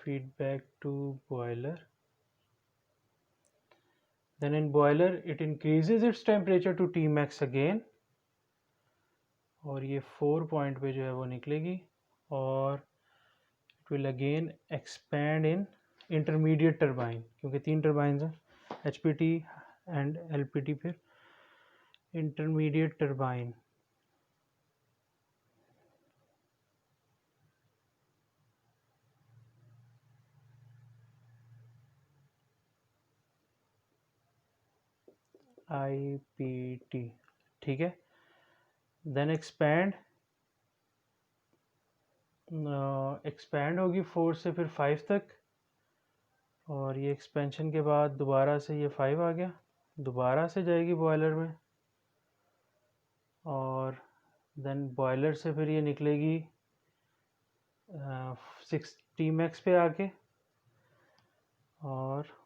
feedback to boiler. Then in boiler it increases its temperature to Tmax again, और ये 4 point पे जो है वो निकलेगी और it will again expand in intermediate turbine, क्योंकि 3 टर्बाइंस हैं HPT and LPT. फिर intermediate turbine, IPT, ठीक है. देन एक्सपैंड होगी 4 से फिर 5 तक, और ये एक्सपेंशन के बाद दोबारा से ये 5 आ गया, दोबारा से जाएगी बॉयलर में, और देन बॉयलर से फिर ये निकलेगी 6 Tmax पे आके, और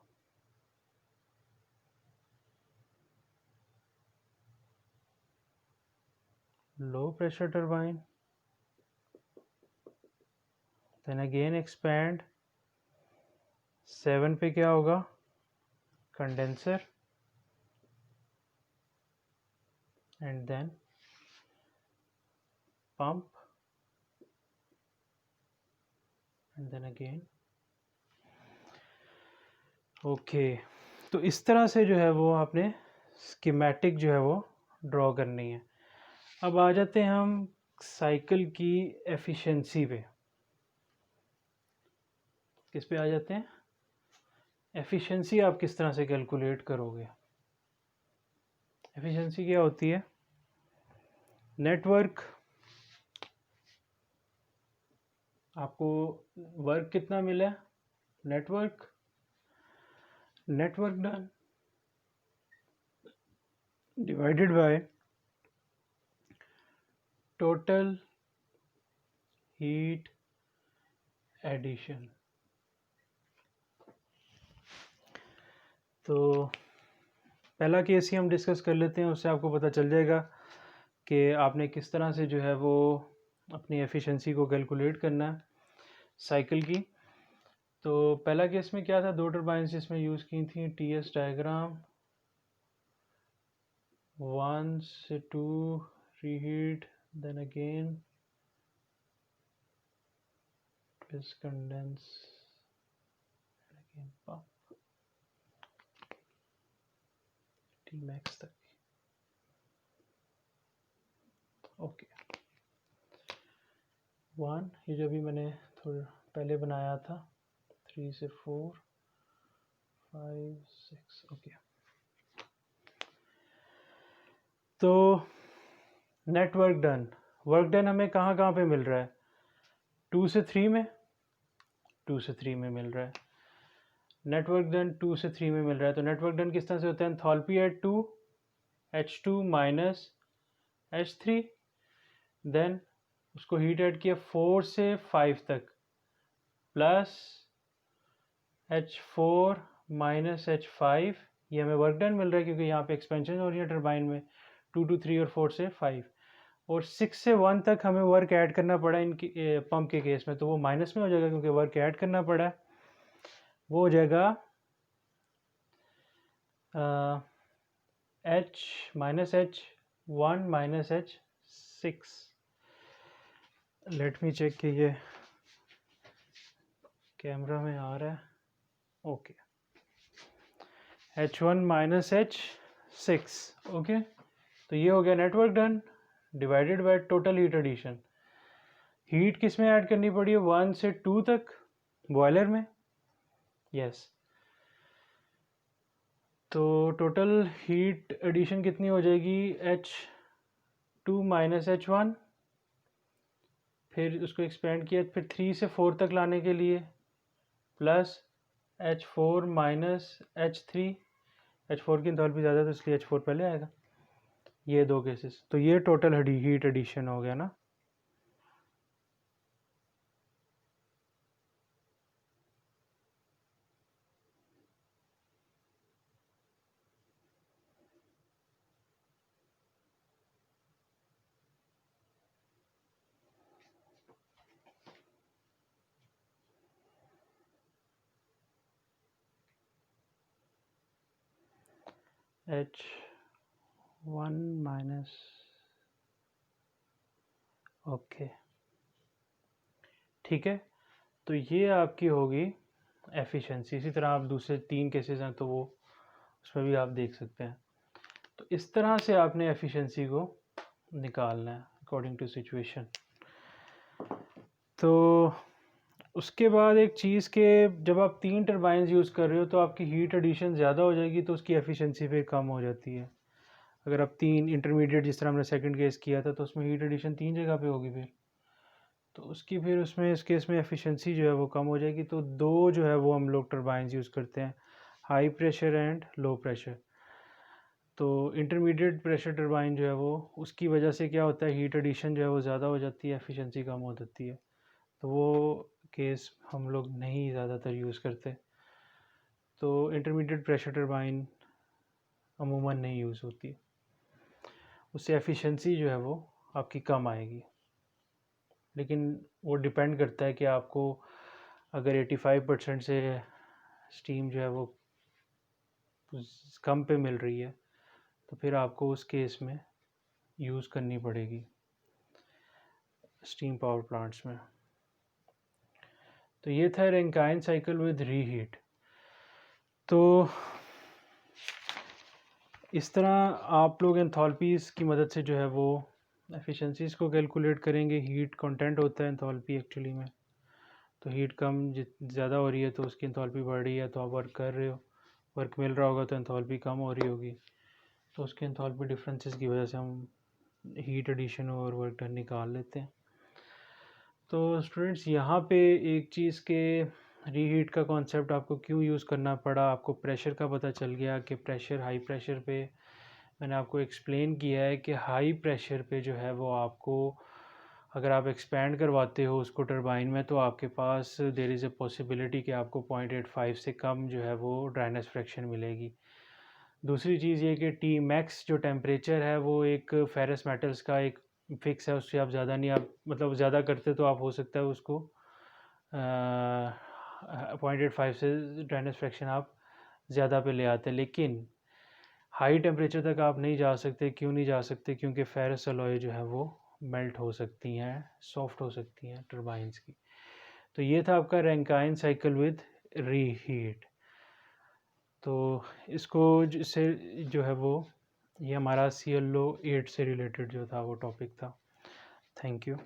low pressure turbine, then again expand 7 पे क्या होगा, condenser, and then pump, and then again. Okay, तो इस तरह से जो है वो आपने स्कीमेटिक जो है वो ड्रॉ करनी है. अब आ जाते हैं हम साइकिल की एफिशिएंसी पे. किस पे आ जाते हैं, एफिशिएंसी आप किस तरह से कैलकुलेट करोगे. एफिशिएंसी क्या होती है, नेटवर्क, आपको वर्क कितना मिला, net work done divided by total heat addition. तो पहला केस ही हम डिस्कस कर लेते हैं, उससे आपको पता चल जाएगा कि आपने किस तरह से जो है वो अपनी एफिशिएंसी को कैलकुलेट करना है साइकिल की. तो पहला केस में क्या था, 2 टर्बाइंस इसमें यूज़ की थी, TS डायग्राम, 1 से 2 reheat, then again plus condense, again pump Tmax तक. ओके, 1 ये जो भी मैंने थोड़ा पहले बनाया था, 3 से 4 5 6. ओके, तो नेटवर्क डन, वर्क डन हमें कहाँ कहाँ पे मिल रहा है, 2 से 3 में, 2 से 3 में मिल रहा है. नेटवर्क डन 2 से 3 में मिल रहा है. तो नेटवर्क डन किस तरह से होता है, enthalpy at 2 H2 minus H3, then उसको हीट ऐड किया 4 से 5 तक, प्लस H4 माइनस H5, ये हमें वर्क डन मिल रहा है क्योंकि यहाँ पे एक्सपेंशन हो रही है टर्बाइन में 2 to 3 और 4 से 5, और 6 से 1 तक हमें वर्क ऐड करना पड़ा इनकी पंप के केस में, तो वो माइनस में हो जाएगा क्योंकि वर्क ऐड करना पड़ा है. वो हो जाएगा H minus H1 minus H6. Let me check कि ये कैमरा में आ रहा है. Okay, H1 minus H6. Okay, तो ये हो गया net work done divided by total heat addition. Heat किस में ऐड करनी पड़ी है, 1 से 2 तक बॉयलर में, यस. तो टोटल हीट एडिशन कितनी हो जाएगी, H2 माइनस H1, फिर उसको एक्सपेंड किया फिर 3 से 4 तक लाने के लिए, plus H4 minus H3, H4 की एंथैल्पी ज़्यादा तो इसलिए H4 पहले आएगा. ये 2 केसेस, तो ये टोटल हीट एडिशन हो गया ना. H1 माइनस, ओके ठीक है। तो ये आपकी होगी एफिशिएंसी। इसी तरह आप दूसरे 3 केसेस हैं तो वो उसमें भी आप देख सकते हैं। तो इस तरह से आपने एफिशिएंसी को निकालना है अकॉर्डिंग टू सिचुएशन। तो उसके बाद एक चीज़ के जब आप 3 टरबाइन्स यूज़ कर रहे हो तो आपकी हीट एडिशन ज़्यादा हो जाएगी तो उसकी एफिशिएंसी फिर कम हो जाती है। अगर आप 3 इंटरमीडिएट, जिस तरह हमने सेकंड केस किया था, तो उसमें हीट एडिशन 3 जगह पे होगी फिर, तो उसकी फिर उसमें इस केस में एफिशिएंसी जो है वो कम हो जाएगी। तो 2 जो है वो हम लोग टरबाइन्स यूज़ करते हैं, high pressure and low pressure. तो इंटरमीडिएट प्रेशर टरबाइन जो है वो, उसकी वजह से क्या होता है, हीट एडिशन जो है वो ज़्यादा हो जाती है, एफिशिएंसी कम हो जाती है। तो वो केस हम लोग नहीं ज़्यादातर यूज़ करते। तो इंटरमीडिएट प्रेशर टरबाइन अमूमन नहीं यूज़ होती, उससे एफिशिएंसी जो है वो आपकी कम आएगी। लेकिन वो डिपेंड करता है कि आपको अगर 85% से स्टीम जो है वो कम पे मिल रही है तो फिर आपको उस केस में यूज़ करनी पड़ेगी स्टीम पावर प्लांट्स में। तो ये था रैंकाइन साइकिल विद रीहीट। तो इस तरह आप लोग एंथैल्पीज़ की मदद से जो है वो एफिशिएंसीज़ को कैलकुलेट करेंगे। हीट कंटेंट होता है एंथैल्पी एक्चुअली में। तो हीट कम ज़्यादा हो रही है तो उसकी एंथैल्पी बढ़ रही है, तो आप वर्क कर रहे हो, वर्क मिल रहा होगा तो एंथैल्पी कम हो रही होगी। तो उसके एंथैल्पी डिफरेंसेस की वजह से हम हीट एडिशन और वर्क डन निकाल लेते हैं। तो स्टूडेंट्स, यहाँ पे एक चीज़ के रीहीट का कॉन्सेप्ट आपको क्यों यूज़ करना पड़ा, आपको प्रेशर का पता चल गया कि प्रेशर, हाई प्रेशर पे मैंने आपको एक्सप्लेन किया है कि हाई प्रेशर पे जो है वो आपको, अगर आप एक्सपेंड करवाते हो उसको टरबाइन में, तो आपके पास देयर इज़ अ पॉसिबिलिटी कि आपको 0.85 से कम जो है वो ड्राइनेस फ्रैक्शन मिलेगी। दूसरी चीज़ ये कि टी मैक्स जो टेम्परेचर है वो एक फेरस मेटल्स का एक फिक्स है, उससे आप ज़्यादा नहीं, आप मतलब ज़्यादा करते तो आप हो सकता है उसको 0.85 से ड्राइनेस फ्रैक्शन आप ज़्यादा पे ले आते, लेकिन हाई टेम्परेचर तक आप नहीं जा सकते। क्यों नहीं जा सकते? क्योंकि फेरस अलॉय जो है वो मेल्ट हो सकती हैं, सॉफ्ट हो सकती हैं टरबाइंस की। तो ये था आपका रैंकाइन साइकिल विद रीहीट। तो इसको से जो है वो, ये हमारा CLO 8 से रिलेटेड जो था वो टॉपिक था। Thank you.